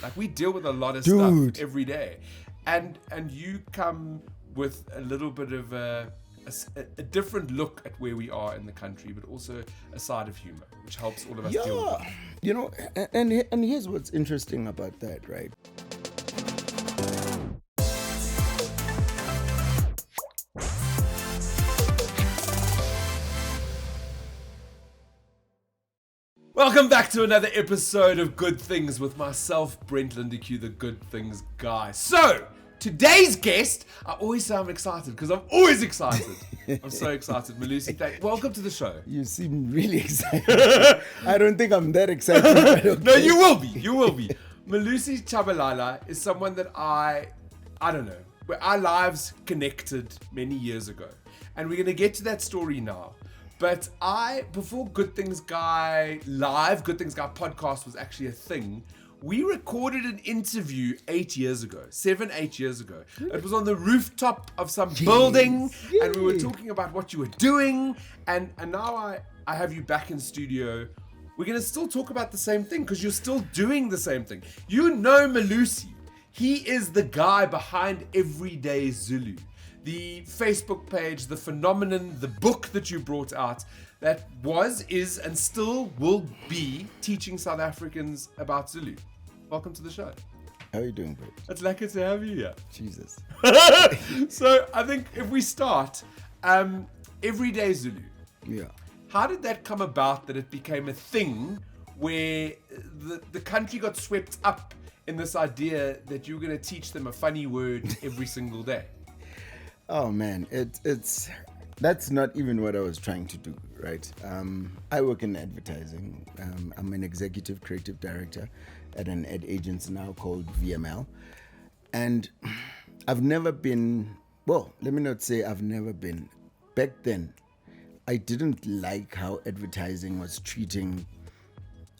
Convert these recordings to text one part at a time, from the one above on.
Like, we deal with a lot of stuff every day. And you come with a little bit of a different look at where we are in the country, but also a side of humor, which helps all of us deal with it. You know, and here's what's interesting about that, right? Welcome back to another episode of Good Things with myself, Brent Lindeque, the Good Things guy. So, today's guest, I always say I'm excited because I'm always excited. I'm so excited. Melusi, welcome to the show. You seem really excited. I don't think I'm that excited. But okay. No, you will be. You will be. Melusi Tshabalala is someone that I don't know, where our lives connected many years ago. And we're going to get to that story now. But before Good Things Guy Live, Good Things Guy podcast was actually a thing, we recorded an interview 8 years ago, 8 years ago. It was on the rooftop of some building, and we were talking about what you were doing, and now I have you back in studio. We're going to still talk about the same thing, because you're still doing the same thing. You know Melusi. He is the guy behind Everyday Zulu. The Facebook page, the phenomenon, the book that you brought out that was, is, and still will be teaching South Africans about Zulu. Welcome to the show. How are you doing, Brent? It's lucky to have you here. Jesus. So I think if we start, Everyday Zulu. Yeah. How did that come about that it became a thing where the country got swept up in this idea that you were going to teach them a funny word every single day? Oh man, that's not even what I was trying to do, right? I work in advertising. I'm an executive creative director at an ad agency now called VML. And I've never been, well, let me not say I've never been. Back then, I didn't like how advertising was treating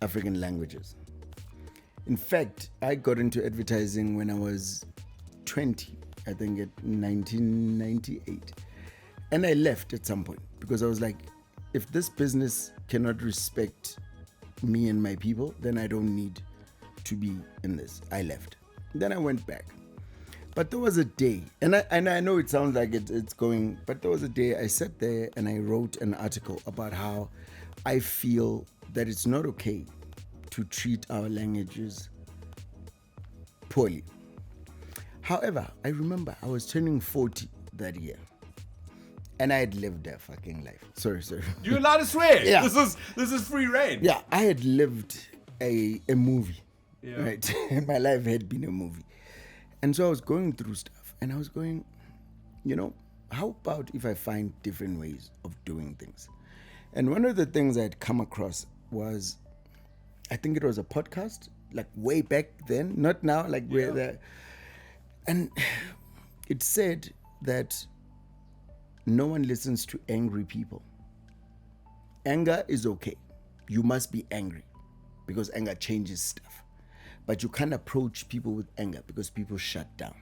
African languages. In fact, I got into advertising when I was 20. I think at 1998. And I left at some point because I was like, if this business cannot respect me and my people, then I don't need to be in this. I left. Then I went back. But there was a day, and I know it sounds like it's going, but there was a day I sat there and I wrote an article about how I feel that it's not okay to treat our languages poorly. However, I remember I was turning 40 that year, and I had lived a fucking life. Sorry. You're allowed to swear. Yeah. This is free reign. Yeah, I had lived a movie, right? My life had been a movie. And so I was going through stuff, and I was going, how about if I find different ways of doing things? And one of the things I had come across was, I think it was a podcast, like way back then, not now, like where the... And it said that no one listens to angry people. Anger is okay. You must be angry because anger changes stuff. But you can't approach people with anger because people shut down.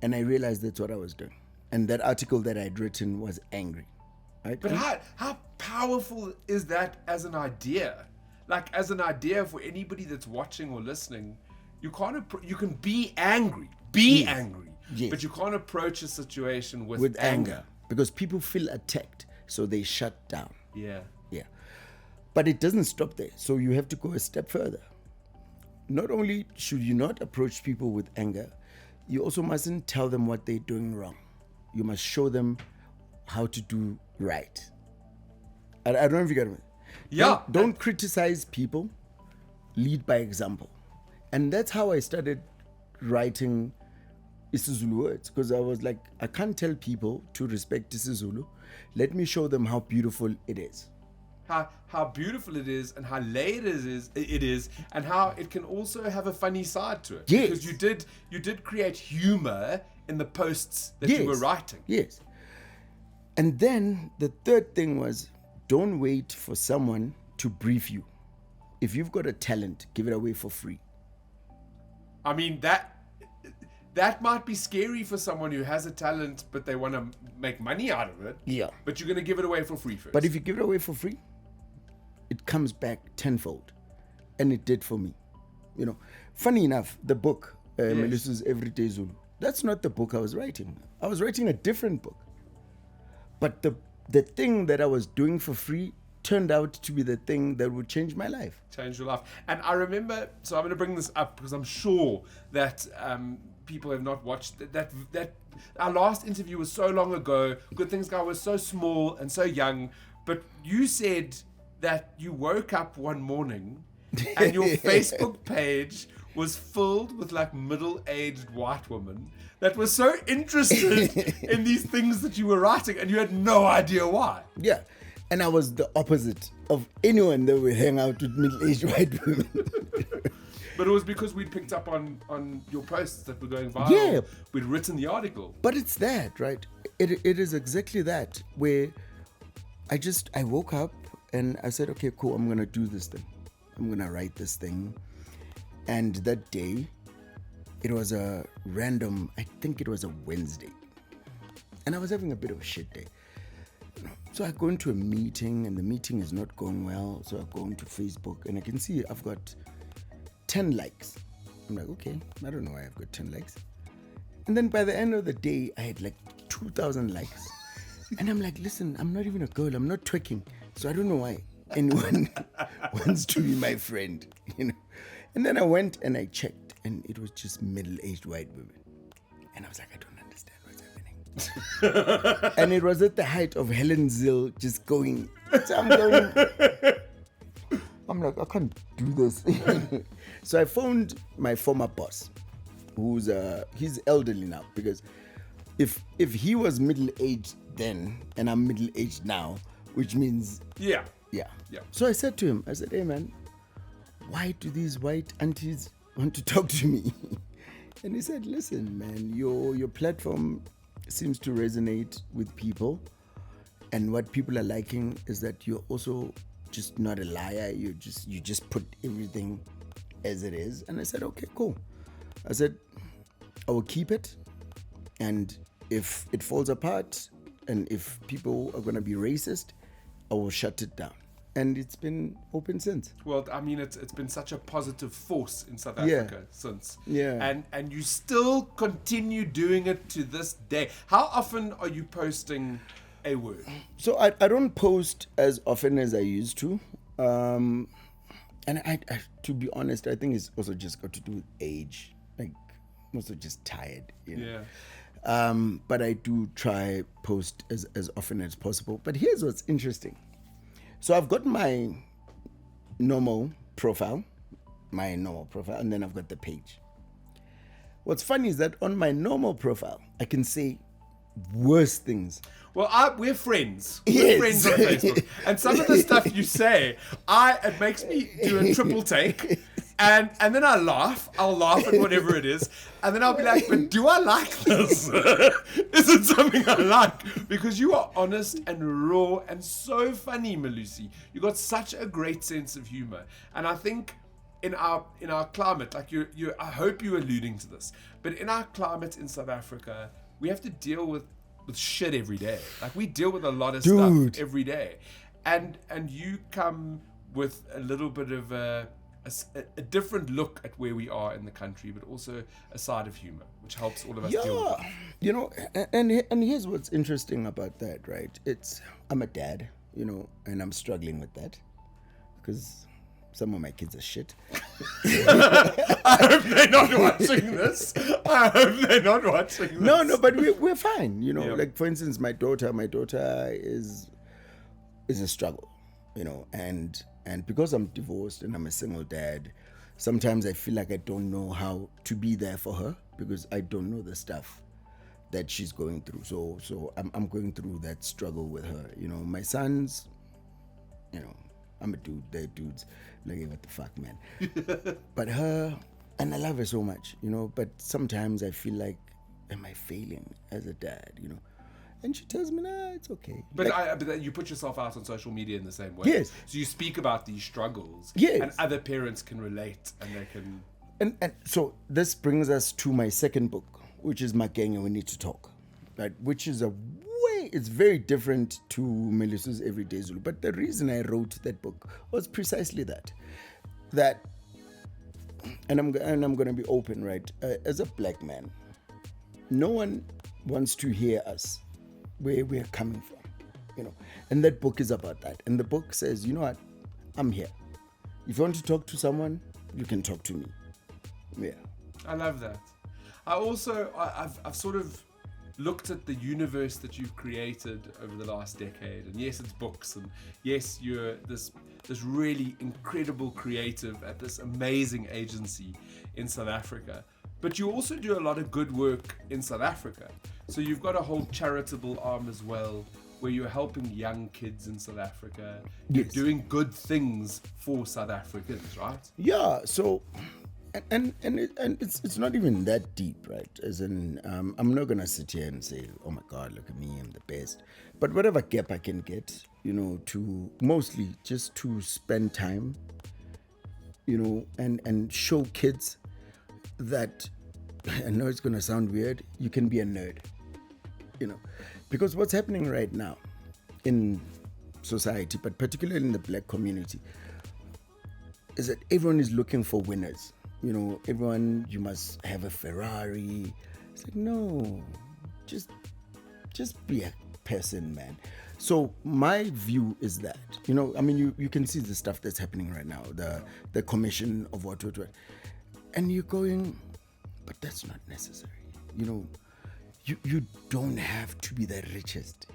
And I realized that's what I was doing. And that article that I'd written was angry. Right? But how powerful is that as an idea? Like, as an idea for anybody that's watching or listening, you can be angry, Yes. but you can't approach a situation with anger. Because people feel attacked, so they shut down. Yeah. But it doesn't stop there, so you have to go a step further. Not only should you not approach people with anger, you also mustn't tell them what they're doing wrong. You must show them how to do right. I don't know if you get it. Yeah. Don't criticize people, lead by example. And that's how I started writing isiZulu words, because I was like, I can't tell people to respect isiZulu. Let me show them how beautiful it is. How beautiful it is, and how layered it is, and how it can also have a funny side to it. Yes. Because you did create humor in the posts that you were writing. Yes. And then the third thing was, don't wait for someone to brief you. If you've got a talent, give it away for free. I mean, that might be scary for someone who has a talent, but they want to make money out of it. Yeah. But you're going to give it away for free first. But if you give it away for free, it comes back tenfold. And it did for me. You know, funny enough, the book, Yes. Melusi's Everyday Zulu, that's not the book I was writing. I was writing a different book. But the thing that I was doing for free turned out to be the thing that would change my life. Change your life. And I remember, so I'm going to bring this up because I'm sure that people have not watched that our last interview was so long ago. Good Things Guy was so small and so young, but you said that you woke up one morning and your Facebook page was filled with like middle-aged white women that were so interested in these things that you were writing, and you had no idea why. Yeah. And I was the opposite of anyone that would hang out with middle-aged white women. But it was because we'd picked up on your posts that were going viral. Yeah. We'd written the article. But it's that, right? It is exactly that, where I woke up and I said, okay, cool, I'm going to do this thing. I'm going to write this thing. And that day, it was a random, I think it was a Wednesday. And I was having a bit of a shit day. So I go into a meeting and the meeting is not going well. So I go into Facebook and I can see I've got 10 likes. I'm like, okay, I don't know why I've got 10 likes. And then by the end of the day, I had like 2,000 likes. And I'm like, listen, I'm not even a girl. I'm not twerking. So I don't know why anyone wants to be my friend, you know. And then I went and I checked and it was just middle-aged white women. And I was like, I don't understand what's happening. And it was at the height of Helen Zill just going. So I'm like, I can't do this. So I phoned my former boss, he's elderly now, because if he was middle-aged then and I'm middle-aged now, which means Yeah. So I said to him, hey man, why do these white aunties want to talk to me? And he said, listen man, your platform seems to resonate with people, and what people are liking is that you're also just not a liar. You just put everything as it is. And I said, okay, cool. I said, I will keep it, and if it falls apart and if people are going to be racist, I will shut it down. And it's been open since. Well, I mean, it's been such a positive force in South Africa since. Yeah. And you still continue doing it to this day. How often are you posting a word? So I don't post as often as I used to. And I to be honest, I think it's also just got to do with age. Like, I'm also just tired, you know. Yeah. But I do try post as often as possible. But here's what's interesting. So I've got my normal profile, and then I've got the page. What's funny is that on my normal profile, I can say worse things. Well, we're friends. We're Yes. friends on Facebook. And some of the stuff you say, it makes me do a triple take. And then I'll laugh at whatever it is. And then I'll be like, but do I like this? Is it something I like? Because you are honest and raw and so funny, Melusi. You got such a great sense of humor. And I think in our climate, like I hope you're alluding to this, but in our climate in South Africa, we have to deal with shit every day. Like, we deal with a lot of stuff every day. And you come with a little bit of a different look at where we are in the country, but also a side of humor, which helps all of us deal with it. You know, and here's what's interesting about that, right? I'm a dad, you know, and I'm struggling with that because some of my kids are shit. I hope they're not watching this. No, but we're fine, you know. Yeah. Like, for instance, my daughter is a struggle, you know, and because I'm divorced and I'm a single dad, sometimes I feel like I don't know how to be there for her because I don't know the stuff that she's going through. So I'm going through that struggle with her. You know, my sons, you know, I'm a dude, they're dudes. Like, what the fuck, man? But her, and I love her so much, you know, but sometimes I feel like, am I failing as a dad, you know? And she tells me, nah, it's okay. But, like, but you put yourself out on social media in the same way. Yes. So you speak about these struggles. Yes. And other parents can relate and they can... And so this brings us to my second book, which is Makenge, We Need to Talk, right? Which is it's very different to Melusi's Everyday Zulu. But the reason I wrote that book was precisely that and I'm going to be open, right? As a black man, no one wants to hear us where we're coming from, you know. And that book is about that. And the book says, you know what? I'm here. If you want to talk to someone, you can talk to me. Yeah. I love that. I've sort of looked at the universe that you've created over the last decade, and yes, it's books, and yes, you're this really incredible creative at this amazing agency in South Africa, but you also do a lot of good work in South Africa. So you've got a whole charitable arm as well, where you're helping young kids in South Africa. You're doing good things for South Africans, right? Yeah. So, and it's not even that deep, right? As in, I'm not gonna sit here and say, oh my God, look at me, I'm the best. But whatever gap I can get, you know, to mostly just to spend time, you know, and show kids that, I know it's gonna sound weird, you can be a nerd, you know, because what's happening right now in society, but particularly in the black community, is that everyone is looking for winners. You know, everyone, you must have a Ferrari. It's like, no, just be a person, man. So my view is that, you know, I mean, you can see the stuff that's happening right now, the commission of what, and you're going, but that's not necessary. You know, you don't have to be the richest.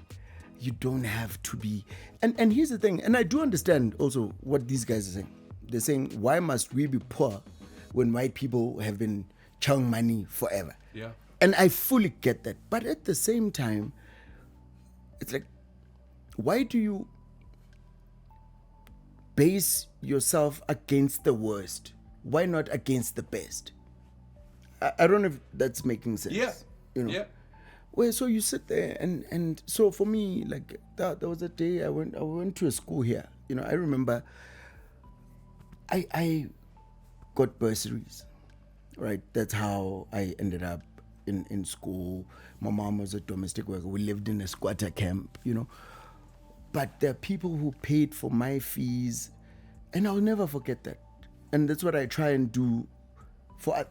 You don't have to be, and here's the thing, and I do understand also what these guys are saying. They're saying, why must we be poor when white people have been chowing money forever? Yeah. And I fully get that. But at the same time, it's like, why do you base yourself against the worst? Why not against the best? I don't know if that's making sense. Yeah. You know? Yeah. Well, so you sit there and so for me, like that was a day I went to a school here. You know, I remember I got bursaries, right? That's how I ended up in school. My mom was a domestic worker. We lived in a squatter camp, you know. But there are people who paid for my fees, and I'll never forget that. And that's what I try and do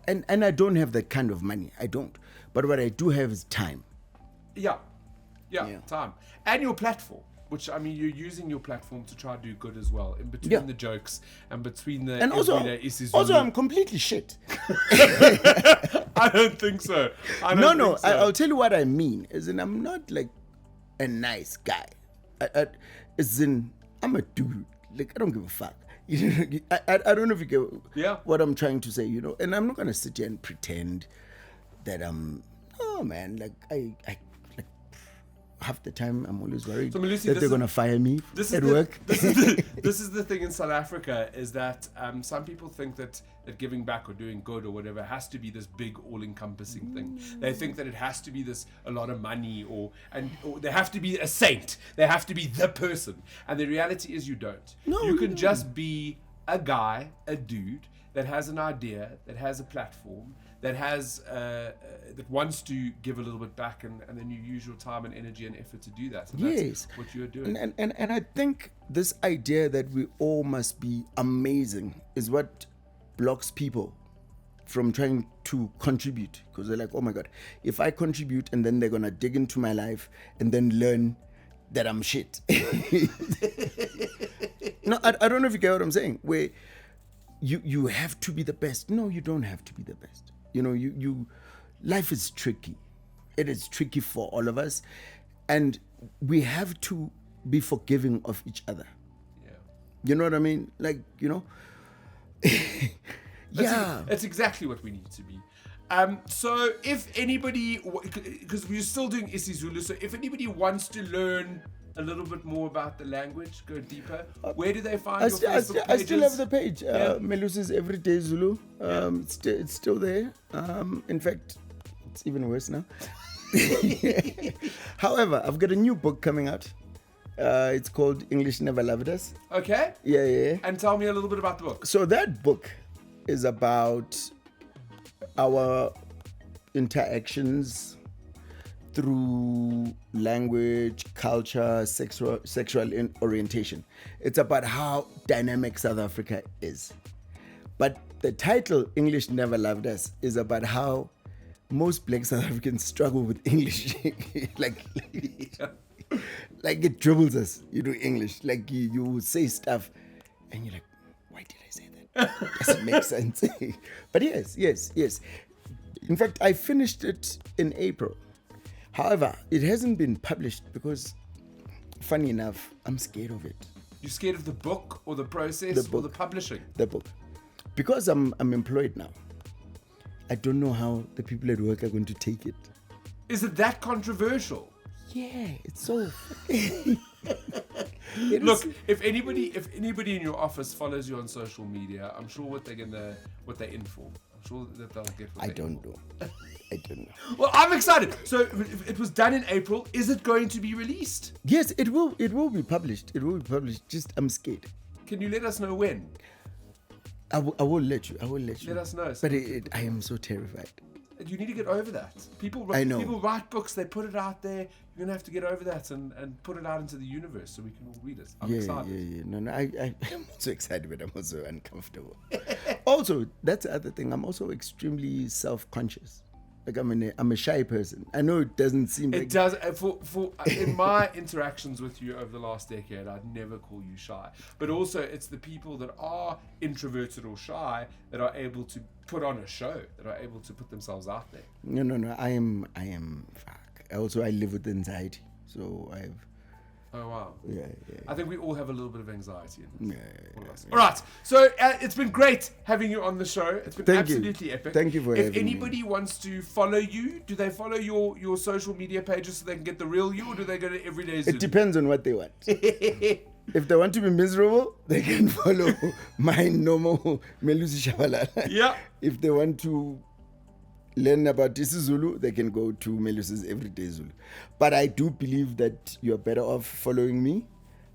and I don't have that kind of money. I don't. But what I do have is time. Yeah, time. And your platform, which, I mean, you're using your platform to try to do good as well, in between the jokes and between the and everyday issues. Also, I'm completely shit. I don't think so. I'll tell you what I mean. As in, I'm not like a nice guy. As in, I'm a dude. Like, I don't give a fuck. You know, I don't know if you get what I'm trying to say, you know. And I'm not going to sit here and pretend that I'm, oh man, like I half the time I'm always worried that they're going to fire me at work. This is the thing in South Africa, is that some people think that giving back or doing good or whatever has to be this big all-encompassing thing. They think that it has to be a lot of money or they have to be a saint. They have to be the person. And the reality is you don't. No, you can just be a guy, a dude that has an idea, that has a platform, that has that wants to give a little bit back, and then you use your time and energy and effort to do that. And that's what you're doing. And I think this idea that we all must be amazing is what blocks people from trying to contribute, because they're like, oh my God, if I contribute and then they're gonna dig into my life and then learn that I'm shit. No, I don't know if you get what I'm saying. Where you have to be the best. No, you don't have to be the best. You know, you life is tricky. It is tricky for all of us, and we have to be forgiving of each other. Yeah. You know what I mean? Like, you know. That's exactly what we need to be. So if anybody, because we're still doing isiZulu, so if anybody wants to learn a little bit more about the language, go deeper, where do they find your Facebook pages? I still have the page, Melusi's Everyday Zulu. It's still there. In fact, it's even worse now. However, I've got a new book coming out. It's called English Never Loved Us. Okay. Yeah. And tell me a little bit about the book. So that book is about our interactions through language, culture, sexual orientation. It's about how dynamic South Africa is. But the title English Never Loved Us is about how most black South Africans struggle with English. like it dribbles us, English. Like you say stuff and you're like, why did I say that? Doesn't make sense. But yes. In fact, I finished it in April. However, it hasn't been published because, funny enough, I'm scared of it. You're scared of the book or the process or the publishing? The book. Because I'm employed now. I don't know how the people at work are going to take it. Is it that controversial? Yeah, it's so. Look, if anybody in your office follows you on social media, I'm sure what they're in for. I'm sure that they'll get what I don't know. Well, I'm excited. So it was done in April. Is it going to be released? Yes, it will. It will be published. Just I'm scared. Can you let us know when? I will let you. Let us know. But I am so terrified. You need to get over that. People write books, they put it out there. You're going to have to get over that and put it out into the universe so we can all read it. I'm excited. Yeah. No, I'm also excited, but I'm also uncomfortable. Also, that's the other thing. I'm also extremely self-conscious. Like I'm a shy person. I know it doesn't seem like... It does. In my interactions with you over the last decade, I'd never call you shy. But also, it's the people that are introverted or shy that are able to put on a show, that are able to put themselves out there. No. I am. Fuck. Also, I live with anxiety, so I've. Oh wow. Yeah. I think we all have a little bit of anxiety. Yeah. All right. So it's been great having you on the show. It's been absolutely epic. Thank you for having me. If anybody wants to follow you, do they follow your social media pages so they can get the real you, or do they go to Everyday Zulu? It depends on what they want. If they want to be miserable, they can follow my normal Melusi Tshabalala. Yeah. If they want to learn about this Zulu, they can go to Melusi's Everyday Zulu. But I do believe that you're better off following me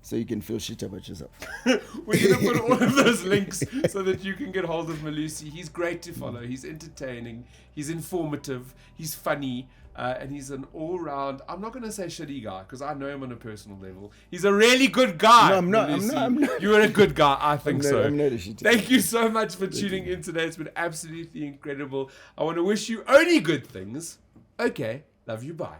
so you can feel shit about yourself. We're going to put all of those links so that you can get hold of Melusi. He's great to follow. He's entertaining. He's informative. He's funny. And he's an all-round, I'm not going to say shitty guy because I know him on a personal level. He's a really good guy. No, I'm not. You're a good guy. I think so. I'm not a shitty Thank you so much for tuning in today. It's been absolutely incredible. I want to wish you only good things. Okay. Love you. Bye.